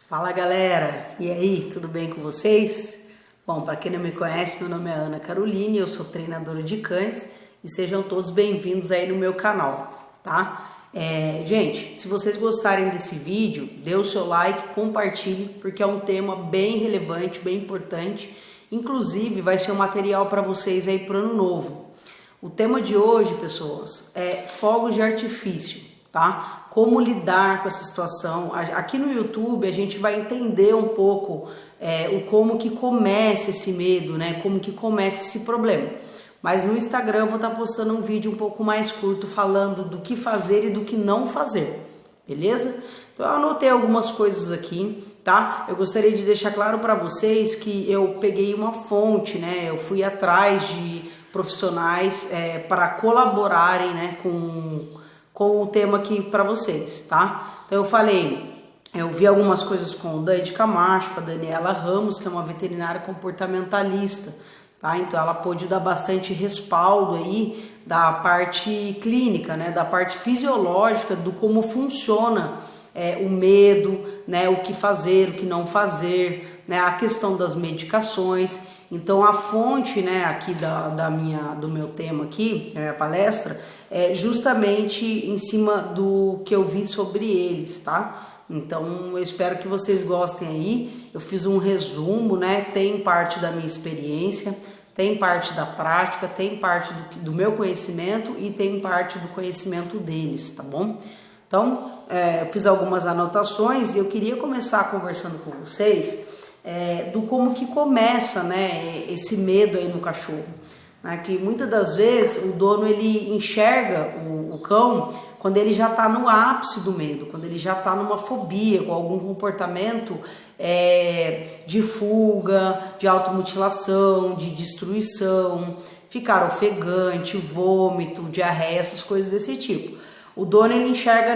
Fala galera, e aí, tudo bem com vocês? Bom, para quem não me conhece, meu nome é Ana Caroline, eu sou treinadora de cães e sejam todos bem-vindos aí no meu canal, tá? Gente, se vocês gostarem desse vídeo, dê o seu like, compartilhe, porque é um tema bem relevante, bem importante, inclusive vai ser um material para vocês aí para o ano novo. O tema de hoje, pessoas, é fogos de artifício, tá? Como lidar com essa situação. Aqui no YouTube a gente vai entender um pouco como que começa esse medo, né? Como que começa esse problema. Mas no Instagram eu vou estar postando um vídeo um pouco mais curto falando do que fazer e do que não fazer, beleza? Então eu anotei algumas coisas aqui, tá? Eu gostaria de deixar claro para vocês que eu peguei uma fonte, né? Eu fui atrás de profissionais para colaborarem, né, com o tema aqui para vocês, tá? Então eu vi algumas coisas com o Dani Camacho, com a Daniela Ramos, que é uma veterinária comportamentalista, tá? Então ela pôde dar bastante respaldo aí da parte clínica, né, da parte fisiológica, do como funciona o medo, né, o que fazer, o que não fazer, né, a questão das medicações. Então a fonte, né, aqui do meu tema aqui, a minha palestra, é justamente em cima do que eu vi sobre eles, tá? Então eu espero que vocês gostem aí. Eu fiz um resumo, né? Tem parte da minha experiência, tem parte da prática, tem parte do meu conhecimento e tem parte do conhecimento deles, tá bom? Então eu fiz algumas anotações e eu queria começar conversando com vocês do como que começa, né, esse medo aí no cachorro, né, que muitas das vezes o dono ele enxerga o cão quando ele já está no ápice do medo, quando ele já está numa fobia, com algum comportamento de fuga, de automutilação, de destruição, ficar ofegante, vômito, diarreia, essas coisas desse tipo. O dono ele enxerga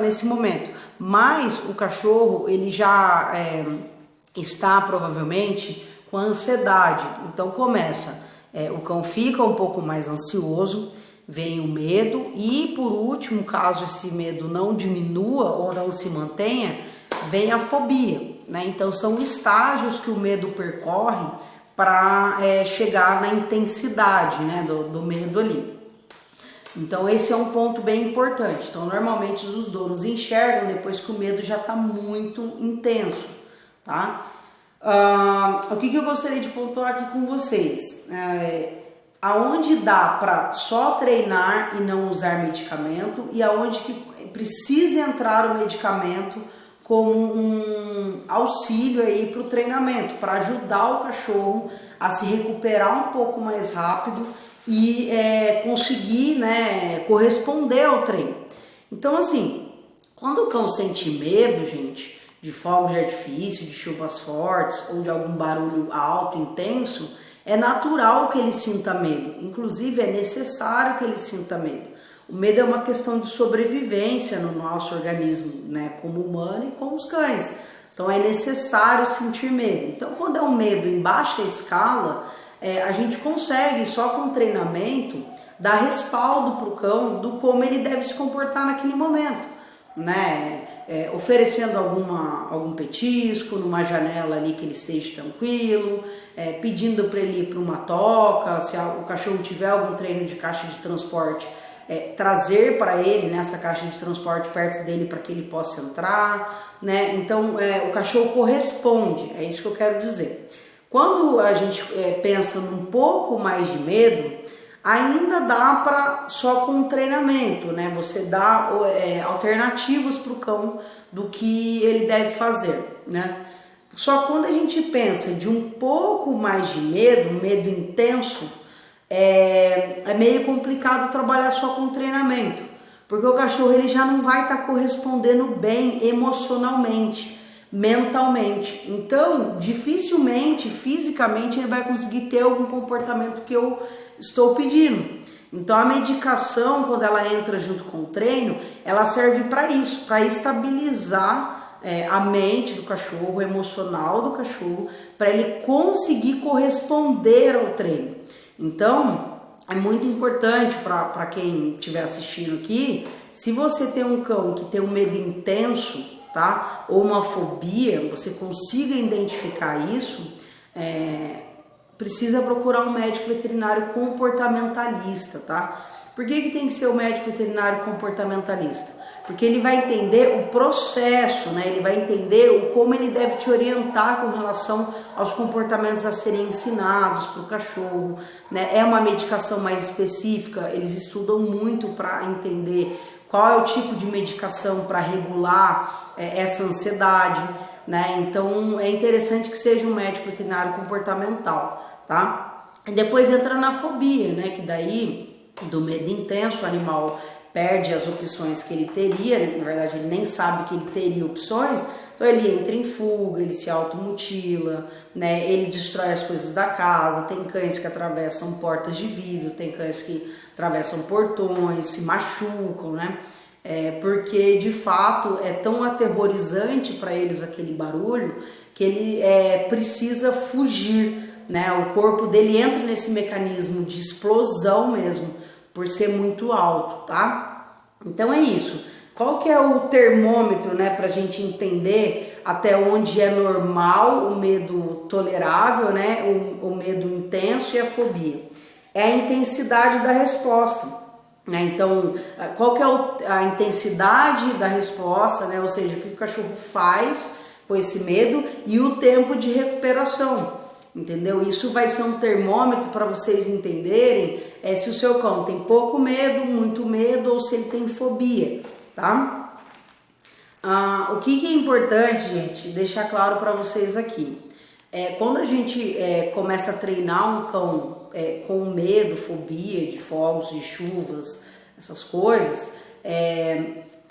nesse momento, mas o cachorro ele já está provavelmente com ansiedade. Então começa, o cão fica um pouco mais ansioso, vem o medo e por último, caso esse medo não diminua ou não se mantenha, vem a fobia, né? Então são estágios que o medo percorre para chegar na intensidade, né, do medo ali. Então esse é um ponto bem importante. Então normalmente os donos enxergam depois que o medo já está muito intenso, tá? O que eu gostaria de pontuar aqui com vocês? Aonde dá para só treinar e não usar medicamento e aonde que precisa entrar o medicamento como um auxílio aí para o treinamento, para ajudar o cachorro a se recuperar um pouco mais rápido e conseguir, né, corresponder ao treino. Então assim, quando o cão sente medo, gente, de fogos de artifício, de chuvas fortes ou de algum barulho alto, intenso, é natural que ele sinta medo. Inclusive é necessário que ele sinta medo. O medo é uma questão de sobrevivência no nosso organismo, né, como humano e como os cães. Então é necessário sentir medo. Então quando é um medo em baixa escala, a gente consegue só com treinamento dar respaldo para o cão do como ele deve se comportar naquele momento, né? Oferecendo algum petisco numa janela ali que ele esteja tranquilo, pedindo para ele ir para uma toca, se o cachorro tiver algum treino de caixa de transporte, trazer para ele nessa caixa de transporte perto dele para que ele possa entrar, né? Então o cachorro corresponde, é isso que eu quero dizer. Quando a gente pensa num pouco mais de medo, ainda dá para só com treinamento, né? Você dá alternativas para o cão do que ele deve fazer, né? Só quando a gente pensa de um pouco mais de medo intenso, é meio complicado trabalhar só com treinamento, porque o cachorro ele já não vai estar correspondendo bem emocionalmente, mentalmente. Então, dificilmente, fisicamente, ele vai conseguir ter algum comportamento que eu estou pedindo. Então a medicação, quando ela entra junto com o treino, ela serve para isso, para estabilizar a mente do cachorro, o emocional do cachorro, para ele conseguir corresponder ao treino. Então é muito importante para quem estiver assistindo aqui, se você tem um cão que tem um medo intenso, tá? Ou uma fobia, você consiga identificar isso, precisa procurar um médico veterinário comportamentalista, tá? Por que tem que ser o médico veterinário comportamentalista? Porque ele vai entender o processo, né? Ele vai entender como ele deve te orientar com relação aos comportamentos a serem ensinados para o cachorro, né? É uma medicação mais específica, eles estudam muito para entender qual é o tipo de medicação para regular essa ansiedade, né? Então é interessante que seja um médico veterinário comportamental, tá? E depois entra na fobia, né? Que daí, do medo intenso, o animal perde as opções que ele teria, na verdade ele nem sabe que ele teria opções, então ele entra em fuga, ele se automutila, né? Ele destrói as coisas da casa, tem cães que atravessam portas de vidro, tem cães que atravessam portões, se machucam, né? Porque de fato é tão aterrorizante para eles aquele barulho que ele precisa fugir, né? O corpo dele entra nesse mecanismo de explosão mesmo, por ser muito alto, tá? Então é isso. Qual que é o termômetro, né, pra gente entender até onde é normal o medo tolerável, né, o medo intenso e a fobia? É a intensidade da resposta, né? Então, qual que é a intensidade da resposta, né? Ou seja, o que o cachorro faz com esse medo e o tempo de recuperação. Entendeu? Isso vai ser um termômetro para vocês entenderem se o seu cão tem pouco medo, muito medo ou se ele tem fobia, tá? O que é importante, gente, deixar claro para vocês aqui. Quando a gente começa a treinar um cão com medo, fobia de fogos, de chuvas, essas coisas,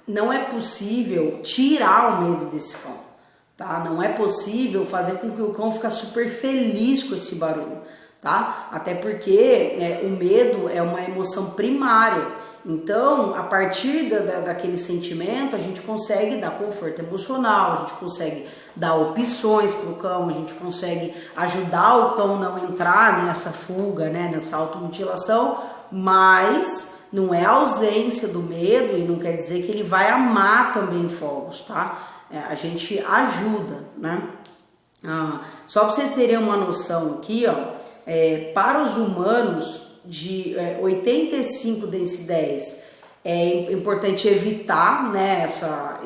não é possível tirar o medo desse cão. Tá? Não é possível fazer com que o cão fique super feliz com esse barulho, tá? Até porque o medo é uma emoção primária. Então, a partir daquele sentimento, a gente consegue dar conforto emocional, a gente consegue dar opções para o cão, a gente consegue ajudar o cão a não entrar nessa fuga, né, nessa automutilação, mas não é a ausência do medo e não quer dizer que ele vai amar também fogos, tá? A gente ajuda, né? Só para vocês terem uma noção aqui, ó, para os humanos de 85 decibéis é importante evitar, né,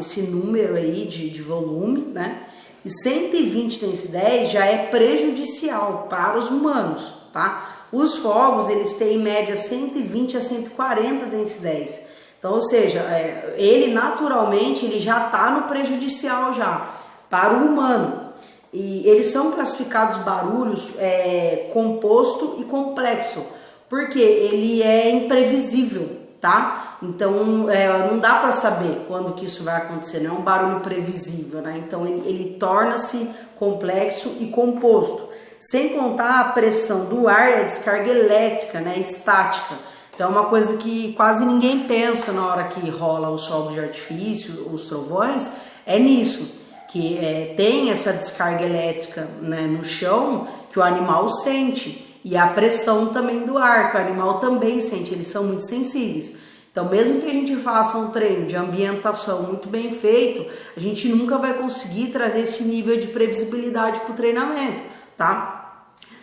esse número aí de volume, né? E 120 decibéis já é prejudicial para os humanos, tá? Os fogos, eles têm em média 120 a 140 decibéis. Então, ou seja, ele naturalmente ele já está no prejudicial já para o humano. E eles são classificados barulhos composto e complexo, porque ele é imprevisível, tá? Então não dá para saber quando que isso vai acontecer, não é um barulho previsível, né? Então ele torna-se complexo e composto. Sem contar a pressão do ar e a descarga elétrica, né, estática. Então é uma coisa que quase ninguém pensa na hora que rola os fogos de artifício, os trovões, é nisso, que tem essa descarga elétrica, né, no chão que o animal sente, e a pressão também do ar, que o animal também sente, eles são muito sensíveis. Então mesmo que a gente faça um treino de ambientação muito bem feito, a gente nunca vai conseguir trazer esse nível de previsibilidade para o treinamento, tá?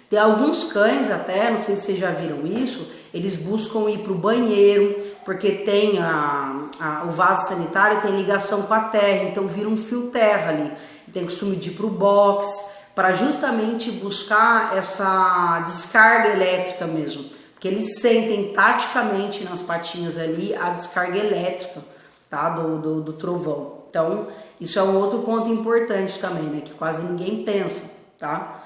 Tem alguns cães até, não sei se vocês já viram isso, eles buscam ir para o banheiro, porque tem o vaso sanitário tem ligação com a terra, então vira um fio terra ali. Tem costume de ir para o box, para justamente buscar essa descarga elétrica mesmo. Porque eles sentem taticamente nas patinhas ali a descarga elétrica, tá? do trovão. Então, isso é um outro ponto importante também, né? Que quase ninguém pensa, tá?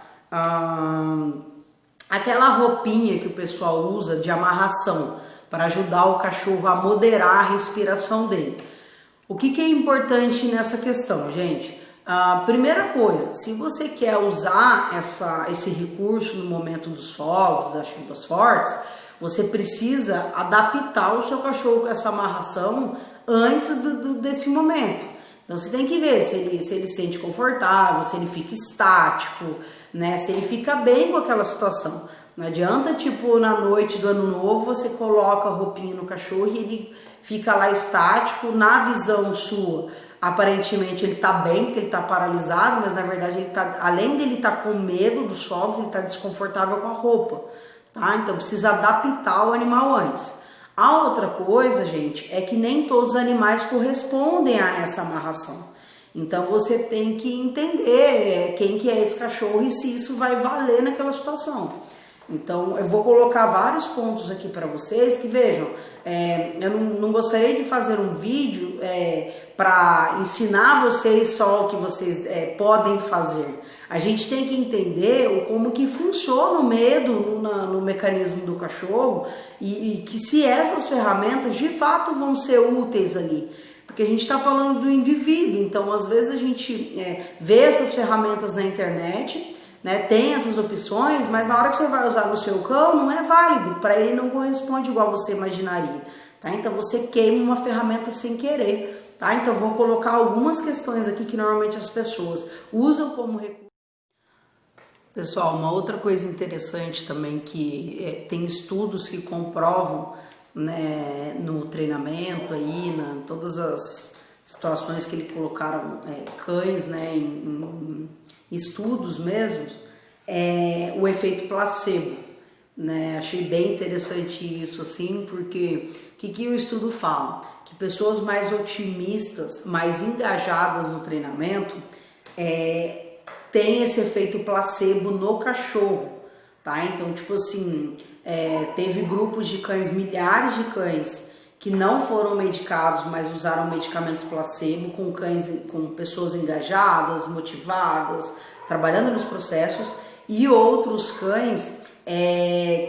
Aquela roupinha que o pessoal usa de amarração para ajudar o cachorro a moderar a respiração dele. O que é importante nessa questão, gente? Primeira coisa, se você quer usar esse recurso no momento dos fogos, das chuvas fortes, você precisa adaptar o seu cachorro com essa amarração antes desse momento. Então você tem que ver se ele se sente confortável, se ele fica estático, né? Se ele fica bem com aquela situação. Não adianta, tipo, na noite do ano novo, você coloca a roupinha no cachorro e ele fica lá estático, na visão sua, aparentemente ele tá bem, porque ele tá paralisado, mas na verdade ele tá, além dele estar com medo dos fogos, ele tá desconfortável com a roupa, tá? Então precisa adaptar o animal antes. A outra coisa, gente, é que nem todos os animais correspondem a essa amarração. Então você tem que entender quem que é esse cachorro e se isso vai valer naquela situação. Então eu vou colocar vários pontos aqui para vocês que vejam, eu não gostaria de fazer um vídeo para ensinar vocês só o que vocês podem fazer. A gente tem que entender como que funciona o medo no mecanismo do cachorro e que se essas ferramentas de fato vão ser úteis ali. Porque a gente está falando do indivíduo, então às vezes a gente vê essas ferramentas na internet, né, tem essas opções, mas na hora que você vai usar no seu cão não é válido, para ele não corresponde igual você imaginaria, tá? Então você queima uma ferramenta sem querer, tá? Então vou colocar algumas questões aqui que normalmente as pessoas usam como recurso. Pessoal, uma outra coisa interessante também que tem estudos que comprovam, né, no treinamento aí, todas as situações que ele colocaram cães, né, em estudos mesmo, o efeito placebo, né? Achei bem interessante isso, assim, porque o que o estudo fala? Que pessoas mais otimistas, mais engajadas no treinamento, tem esse efeito placebo no cachorro, tá? Então, tipo assim, teve grupos de cães, milhares de cães que não foram medicados, mas usaram medicamentos placebo com cães, com pessoas engajadas, motivadas, trabalhando nos processos, e outros cães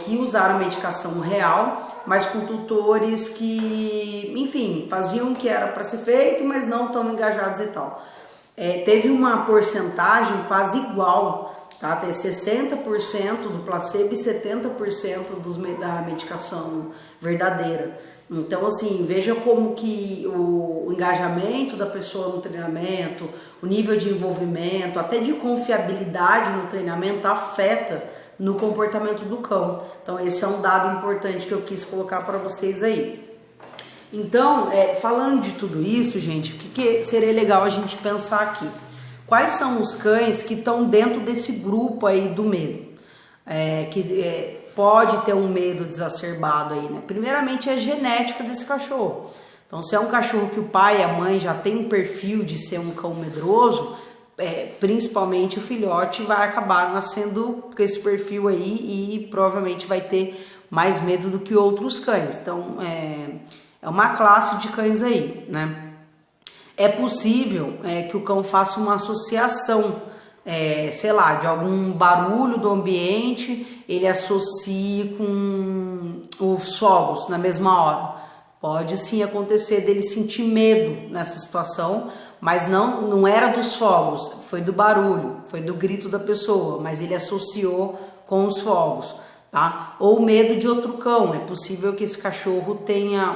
que usaram medicação real, mas com tutores que, enfim, faziam o que era para ser feito, mas não tão engajados e tal. Teve uma porcentagem quase igual, tá? Tem 60% do placebo e 70% da medicação verdadeira. Então, assim, veja como que o engajamento da pessoa no treinamento, o nível de envolvimento, até de confiabilidade no treinamento afeta no comportamento do cão. Então, esse é um dado importante que eu quis colocar para vocês aí. Então, falando de tudo isso, gente, o que seria legal a gente pensar aqui? Quais são os cães que estão dentro desse grupo aí do medo? Pode ter um medo exacerbado aí, né? Primeiramente, é a genética desse cachorro. Então, se é um cachorro que o pai e a mãe já tem um perfil de ser um cão medroso, principalmente o filhote vai acabar nascendo com esse perfil aí e provavelmente vai ter mais medo do que outros cães. Então, é uma classe de cães aí, né? É possível que o cão faça uma associação, sei lá, de algum barulho do ambiente, ele associe com os fogos na mesma hora. Pode sim acontecer dele sentir medo nessa situação, mas não era dos fogos, foi do barulho, foi do grito da pessoa, mas ele associou com os fogos, tá? Ou medo de outro cão, é possível que esse cachorro tenha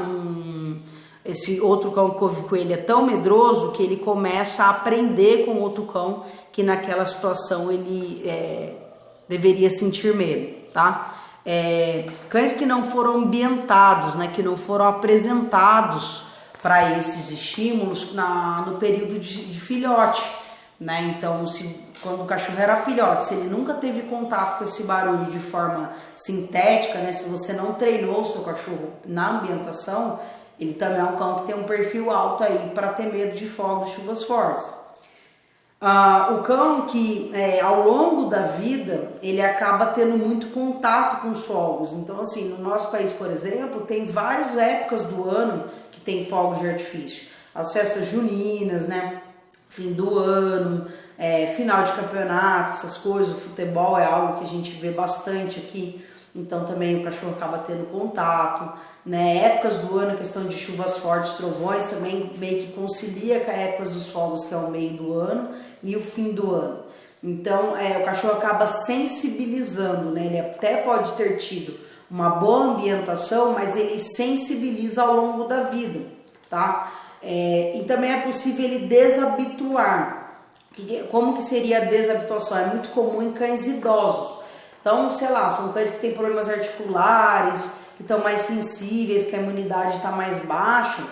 esse outro cão que convive com ele é tão medroso que ele começa a aprender com outro cão que naquela situação ele deveria sentir medo, tá? Cães que não foram ambientados, né, que não foram apresentados para esses estímulos no período de filhote, né? Então, quando o cachorro era filhote, se ele nunca teve contato com esse barulho de forma sintética, né, se você não treinou o seu cachorro na ambientação, ele também é um cão que tem um perfil alto aí para ter medo de fogos, chuvas fortes. O cão que ao longo da vida ele acaba tendo muito contato com os fogos. Então, assim, no nosso país, por exemplo, tem várias épocas do ano que tem fogos de artifício. As festas juninas, né? Fim do ano, final de campeonato, essas coisas. O futebol é algo que a gente vê bastante aqui. Então também o cachorro acaba tendo contato, né? Épocas do ano, questão de chuvas fortes, trovões, também meio que concilia com as épocas dos fogos, que é o meio do ano, e o fim do ano. Então o cachorro acaba sensibilizando, né? Ele até pode ter tido uma boa ambientação, mas ele sensibiliza ao longo da vida, tá? E também é possível ele desabituar. Como que seria a desabituação? É muito comum em cães idosos. Então, sei lá, são cães que têm problemas articulares, que que estão mais sensíveis, que a imunidade está mais baixa,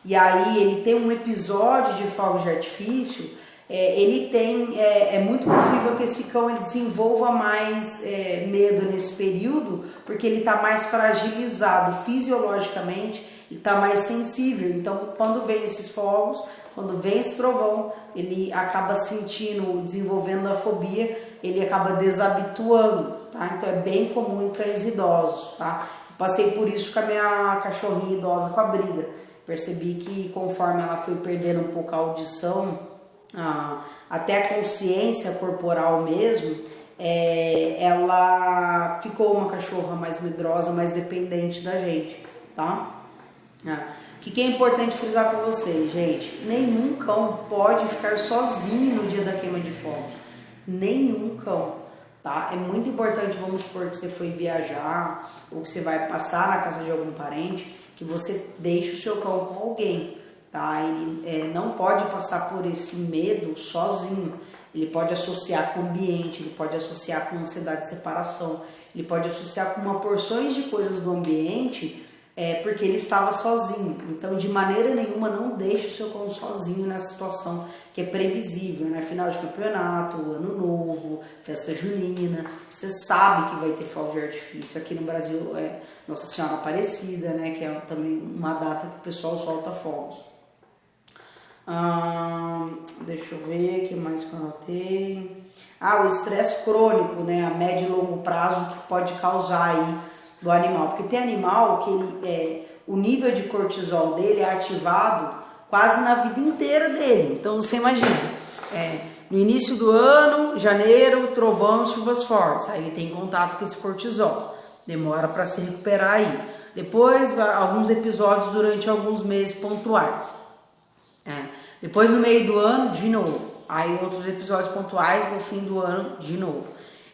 e aí ele tem um episódio de fogos de artifício, é muito possível que esse cão ele desenvolva mais medo nesse período, porque ele está mais fragilizado fisiologicamente e está mais sensível. Então, quando vem esses fogos, quando vem esse trovão, ele acaba sentindo, desenvolvendo a fobia, ele acaba desabituando, tá? Então é bem comum em cães idosos, tá? Eu passei por isso com a minha cachorrinha idosa, com a Brida. Percebi que conforme ela foi perdendo um pouco a audição, até a consciência corporal mesmo, ela ficou uma cachorra mais medrosa, mais dependente da gente, tá? O que é importante frisar para vocês, gente? Nenhum cão pode ficar sozinho no dia da queima de fogos. Nenhum cão, tá? É muito importante, vamos supor que você foi viajar ou que você vai passar na casa de algum parente, que você deixe o seu cão com alguém, tá? Ele não pode passar por esse medo sozinho. Ele pode associar com o ambiente, ele pode associar com ansiedade de separação, ele pode associar com uma porções de coisas do ambiente, porque ele estava sozinho. Então, de maneira nenhuma, não deixe o seu cão sozinho nessa situação que é previsível, né? Final de campeonato, ano novo, festa junina, você sabe que vai ter fogo de artifício. Aqui no Brasil é Nossa Senhora Aparecida, né? Que é também uma data que o pessoal solta fogos. Deixa eu ver o que mais que eu anotei. O estresse crônico, né? A médio e longo prazo que pode causar aí do animal, porque tem animal que o nível de cortisol dele é ativado quase na vida inteira dele. Então você imagina, no início do ano, janeiro, trovão, chuvas fortes, aí ele tem contato com esse cortisol, demora para se recuperar aí. Depois alguns episódios durante alguns meses pontuais, depois no meio do ano de novo, aí outros episódios pontuais no fim do ano de novo.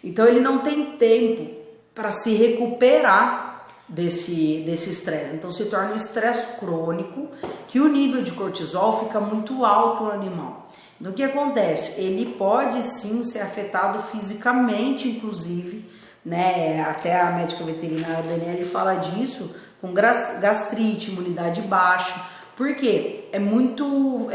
Então ele não tem tempo para se recuperar desse estresse. Então se torna um estresse crônico, que o nível de cortisol fica muito alto no animal. Então o que acontece? Ele pode sim ser afetado fisicamente, inclusive, né? Até a médica veterinária Daniele fala disso, com gastrite, imunidade baixa. Por quê? É muito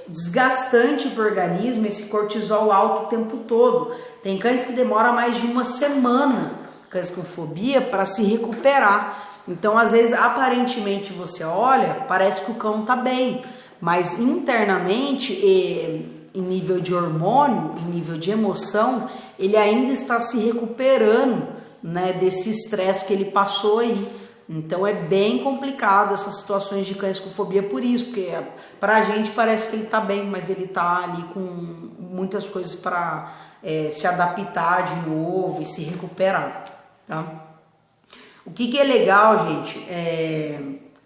desgastante para o organismo esse cortisol alto o tempo todo. Tem cães que demoram mais de uma semana, cães com fobia, para se recuperar. Então, às vezes, aparentemente você olha, parece que o cão tá bem, mas internamente, em nível de hormônio, em nível de emoção, ele ainda está se recuperando, né, desse estresse que ele passou aí. Então é bem complicado essas situações de cães com fobia por isso, porque pra gente parece que ele tá bem, mas ele tá ali com muitas coisas para se adaptar de novo e se recuperar, tá? O que é legal, gente,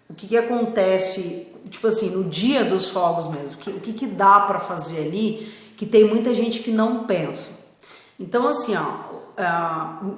o que acontece, tipo assim, no dia dos fogos mesmo, o que dá para fazer ali, que tem muita gente que não pensa. Então assim,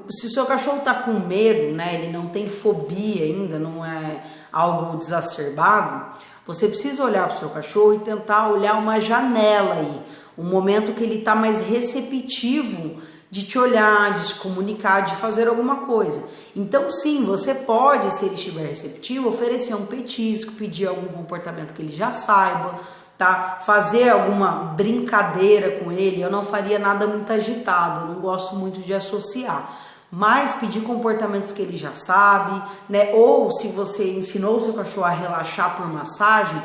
se o seu cachorro tá com medo, né, ele não tem fobia ainda, não é algo exacerbado, você precisa olhar para o seu cachorro e tentar olhar uma janela aí, um momento que ele tá mais receptivo de te olhar, de se comunicar, de fazer alguma coisa. Então sim, você pode, se ele estiver receptivo, oferecer um petisco, pedir algum comportamento que ele já saiba, tá? Fazer alguma brincadeira com ele. Eu não faria nada muito agitado, eu não gosto muito de associar, mas pedir comportamentos que ele já sabe, né? Ou se você ensinou o seu cachorro a relaxar por massagem,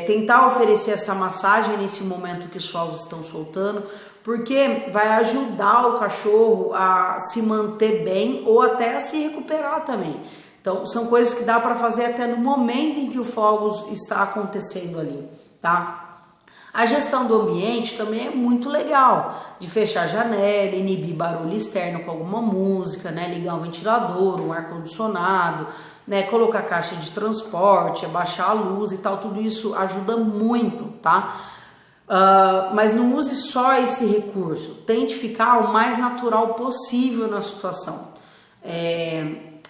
tentar oferecer essa massagem nesse momento que os fogos estão soltando, porque vai ajudar o cachorro a se manter bem ou até a se recuperar também. Então são coisas que dá para fazer até no momento em que o fogos está acontecendo ali, tá? A gestão do ambiente também é muito legal, de fechar a janela, inibir barulho externo com alguma música, né? Ligar um ventilador, um ar-condicionado, né? Colocar caixa de transporte, abaixar a luz e tal, tudo isso ajuda muito, tá? Mas não use só esse recurso, tente ficar o mais natural possível na situação.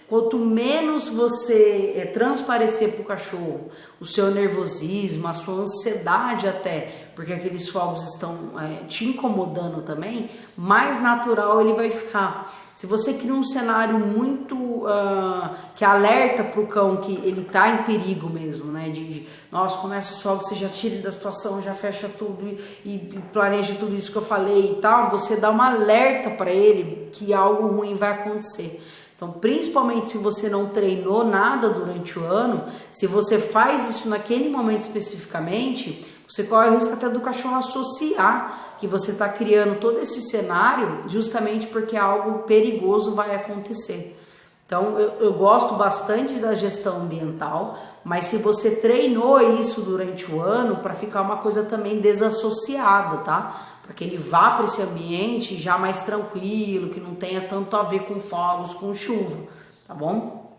Quanto menos você transparecer para o cachorro o seu nervosismo, a sua ansiedade até, porque aqueles fogos estão te incomodando também, mais natural ele vai ficar. Se você cria um cenário muito que alerta para o cão que ele está em perigo mesmo, né? Nossa, começa o sol, você já tira ele da situação, já fecha tudo e planeja tudo isso que eu falei e tal, você dá um alerta para ele que algo ruim vai acontecer. Então, principalmente se você não treinou nada durante o ano, se você faz isso naquele momento especificamente, você corre o risco até do cachorro associar que você está criando todo esse cenário justamente porque algo perigoso vai acontecer. Então, eu gosto bastante da gestão ambiental, mas se você treinou isso durante o ano, para ficar uma coisa também desassociada, tá? Para que ele vá para esse ambiente já mais tranquilo, que não tenha tanto a ver com fogos, com chuva, tá bom?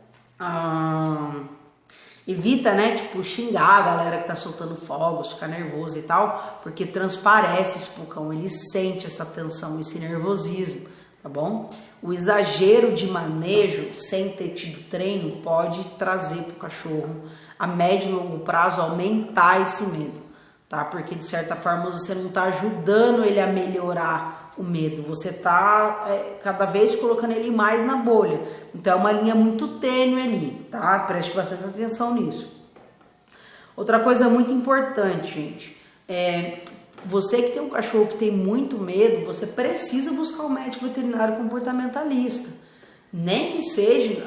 Evita, né, tipo, xingar a galera que tá soltando fogos, ficar nervoso e tal, porque transparece isso pro cão, ele sente essa tensão, esse nervosismo, tá bom? O exagero de manejo, sem ter tido treino, pode trazer pro cachorro, a médio e longo prazo, aumentar esse medo, tá? Porque, de certa forma, você não tá ajudando ele a melhorar o medo, você tá cada vez colocando ele mais na bolha. Então é uma linha muito tênue ali, tá? Preste bastante atenção nisso. Outra coisa muito importante, gente, você que tem um cachorro que tem muito medo, você precisa buscar um médico veterinário comportamentalista, nem que seja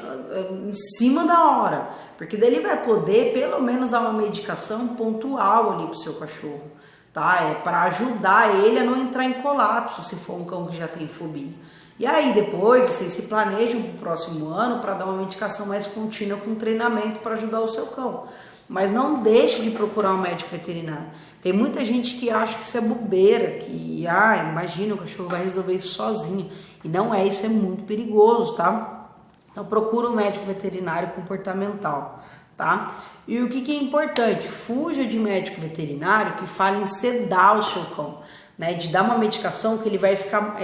em cima da hora, porque daí ele vai poder pelo menos dar uma medicação pontual ali pro seu cachorro, tá? Para ajudar ele a não entrar em colapso se for um cão que já tem fobia. E aí depois vocês se planejam para o próximo ano para dar uma medicação mais contínua com treinamento para ajudar o seu cão. Mas não deixe de procurar um médico veterinário. Tem muita gente que acha que isso é bobeira, que imagina, o cachorro vai resolver isso sozinho. E não é, isso é muito perigoso, tá? Então procura um médico veterinário comportamental, tá? E o que é importante? Fuja de médico veterinário que fale em sedar o seu cão, né? De dar uma medicação que ele vai ficar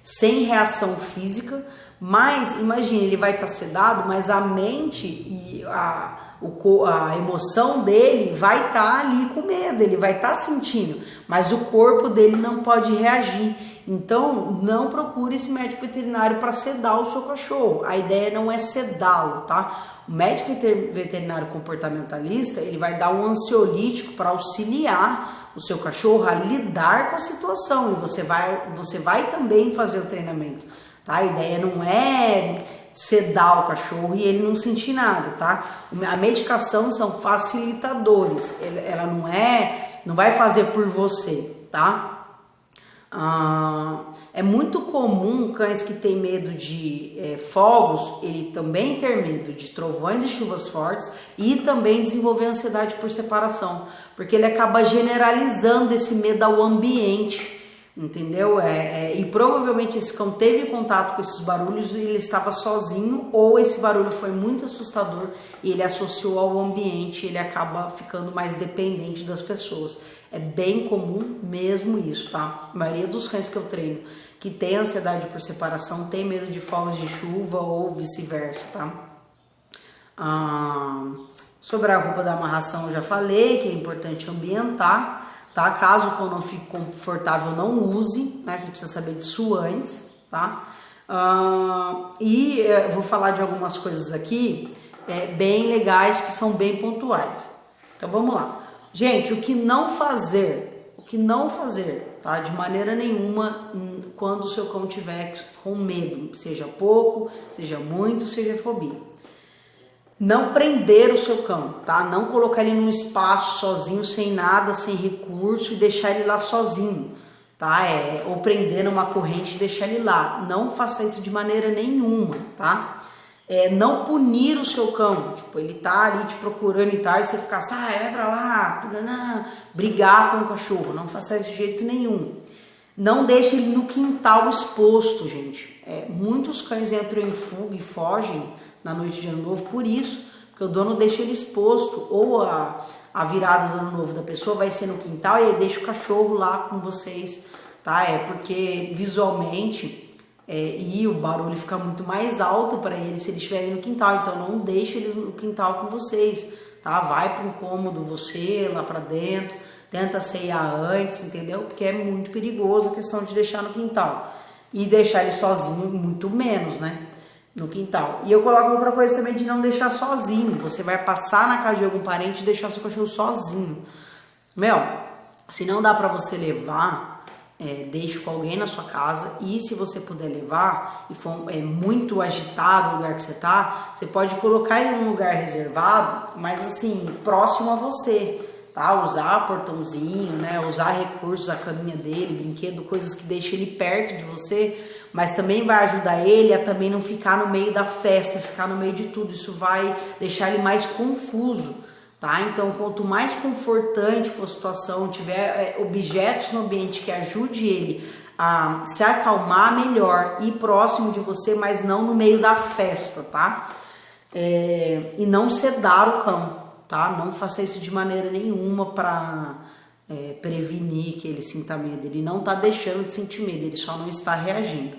sem reação física, mas imagine, ele vai estar sedado, mas a mente e a emoção dele vai estar ali com medo, ele vai estar sentindo, mas o corpo dele não pode reagir. Então, não procure esse médico veterinário para sedar o seu cachorro. A ideia não é sedá-lo, tá? O médico veterinário comportamentalista, ele vai dar um ansiolítico para auxiliar o seu cachorro a lidar com a situação, e você vai também fazer o treinamento, tá? A ideia não é sedar o cachorro e ele não sentir nada, tá? A medicação são facilitadores, ela não vai fazer por você, tá? É muito comum cães que têm medo de fogos, ele também ter medo de trovões e chuvas fortes e também desenvolver ansiedade por separação, porque ele acaba generalizando esse medo ao ambiente, entendeu? E provavelmente esse cão teve contato com esses barulhos e ele estava sozinho, ou esse barulho foi muito assustador e ele associou ao ambiente e ele acaba ficando mais dependente das pessoas. É bem comum mesmo isso, tá? A maioria dos cães que eu treino que tem ansiedade por separação tem medo de fogos de chuva ou vice-versa, tá? Sobre a roupa da amarração eu já falei que é importante ambientar, tá? Caso o cão não fique confortável, não use, né? Você precisa saber disso antes, tá? Vou falar de algumas coisas aqui bem legais que são bem pontuais. Então vamos lá. Gente, o que não fazer, tá? De maneira nenhuma quando o seu cão tiver com medo, seja pouco, seja muito, seja fobia. Não prender o seu cão, tá? Não colocar ele num espaço sozinho, sem nada, sem recurso e deixar ele lá sozinho, tá? Ou prender numa corrente e deixar ele lá. Não faça isso de maneira nenhuma, tá? Não punir o seu cão, tipo, ele tá ali te procurando e tal, e você ficar, vai pra lá, brigar com o cachorro, não faça isso de jeito nenhum. Não deixe ele no quintal exposto, gente. Muitos cães entram em fuga e fogem na noite de ano novo por isso, porque o dono deixa ele exposto, ou a virada do ano novo da pessoa vai ser no quintal e aí deixa o cachorro lá com vocês, tá? Porque visualmente e o barulho fica muito mais alto para eles se eles estiverem no quintal, então não deixe eles no quintal com vocês, tá? Vai para um cômodo você, lá para dentro, tenta ceiar antes, entendeu? Porque é muito perigoso a questão de deixar no quintal. E deixar ele sozinho muito menos, né? No quintal. E eu coloco outra coisa também de não deixar sozinho. Você vai passar na casa de algum parente e deixar seu cachorro sozinho. Se não dá pra você levar, deixe com alguém na sua casa. E se você puder levar e for muito agitado o lugar que você tá, você pode colocar ele num lugar reservado, mas assim, próximo a você. Tá? Usar portãozinho, né? Usar recursos, a caminha dele, brinquedo, coisas que deixam ele perto de você, mas também vai ajudar ele a também não ficar no meio da festa, ficar no meio de tudo. Isso vai deixar ele mais confuso, tá? Então, quanto mais confortante for a situação, tiver objetos no ambiente que ajude ele a se acalmar melhor e próximo de você, mas não no meio da festa, tá? E não sedar o cão. Tá? Não faça isso de maneira nenhuma para prevenir que ele sinta medo. Ele não está deixando de sentir medo, ele só não está reagindo.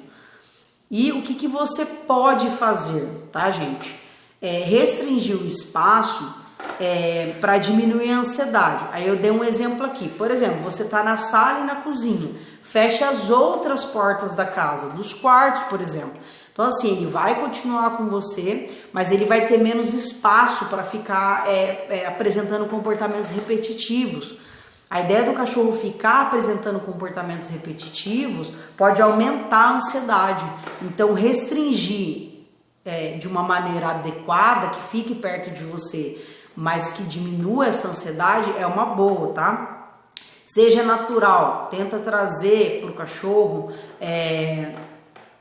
E o que você pode fazer, tá, gente? Restringir o espaço para diminuir a ansiedade. Aí eu dei um exemplo aqui. Por exemplo, você está na sala e na cozinha. Feche as outras portas da casa, dos quartos, por exemplo. Então, assim, ele vai continuar com você, mas ele vai ter menos espaço para ficar apresentando comportamentos repetitivos. A ideia do cachorro ficar apresentando comportamentos repetitivos pode aumentar a ansiedade. Então, restringir de uma maneira adequada, que fique perto de você, mas que diminua essa ansiedade, é uma boa, tá? Seja natural, tenta trazer para o cachorro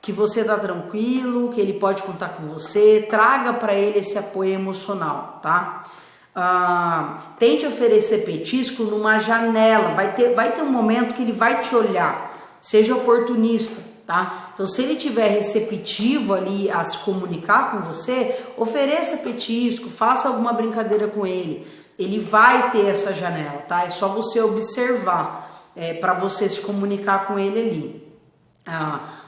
que você tá tranquilo, que ele pode contar com você, traga para ele esse apoio emocional, tá? Tente oferecer petisco numa janela, vai ter um momento que ele vai te olhar, seja oportunista, tá? Então, se ele tiver receptivo ali a se comunicar com você, ofereça petisco, faça alguma brincadeira com ele, ele vai ter essa janela, tá? É só você observar para você se comunicar com ele ali.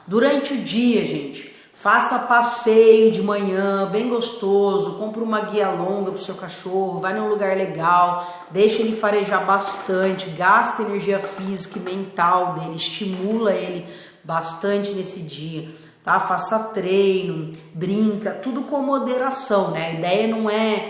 Durante o dia, gente, faça passeio de manhã, bem gostoso, compre uma guia longa para o seu cachorro, vai num lugar legal, deixa ele farejar bastante, gasta energia física e mental dele, estimula ele bastante nesse dia, tá? Faça treino, brinca, tudo com moderação, né? A ideia não é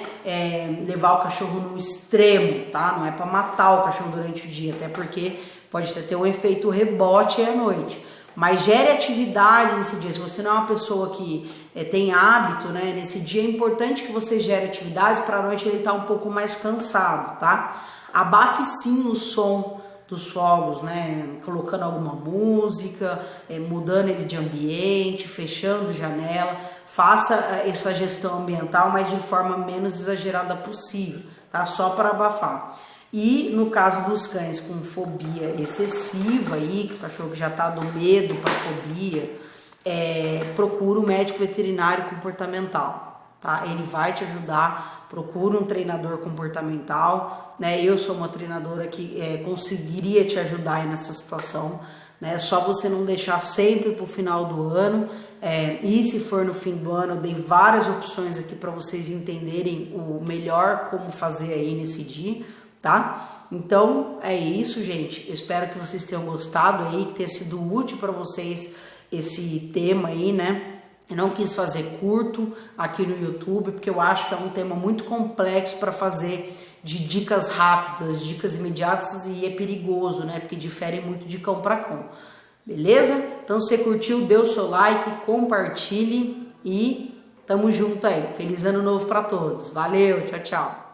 levar o cachorro no extremo, tá? Não é para matar o cachorro durante o dia, até porque pode ter um efeito rebote à noite. Mas gere atividade nesse dia. Se você não é uma pessoa que tem hábito, né? Nesse dia é importante que você gere atividades para a noite ele estar um pouco mais cansado, tá? Abafe sim o som dos fogos, né? Colocando alguma música, mudando ele de ambiente, fechando janela. Faça essa gestão ambiental, mas de forma menos exagerada possível, tá? Só para abafar. E no caso dos cães com fobia excessiva, aí, que o cachorro já está do medo para fobia, procura um médico veterinário comportamental, tá? Ele vai te ajudar, procura um treinador comportamental, né? Eu sou uma treinadora que conseguiria te ajudar aí nessa situação, né? Só você não deixar sempre para o final do ano, e se for no fim do ano, eu dei várias opções aqui para vocês entenderem o melhor como fazer aí nesse dia, tá? Então é isso, gente. Eu espero que vocês tenham gostado aí, que tenha sido útil para vocês esse tema aí, né? Eu não quis fazer curto aqui no YouTube, porque eu acho que é um tema muito complexo para fazer de dicas rápidas, dicas imediatas, e é perigoso, né? Porque difere muito de cão para cão. Beleza? Então, se você curtiu, dê o seu like, compartilhe e tamo junto aí. Feliz ano novo para todos. Valeu, tchau, tchau.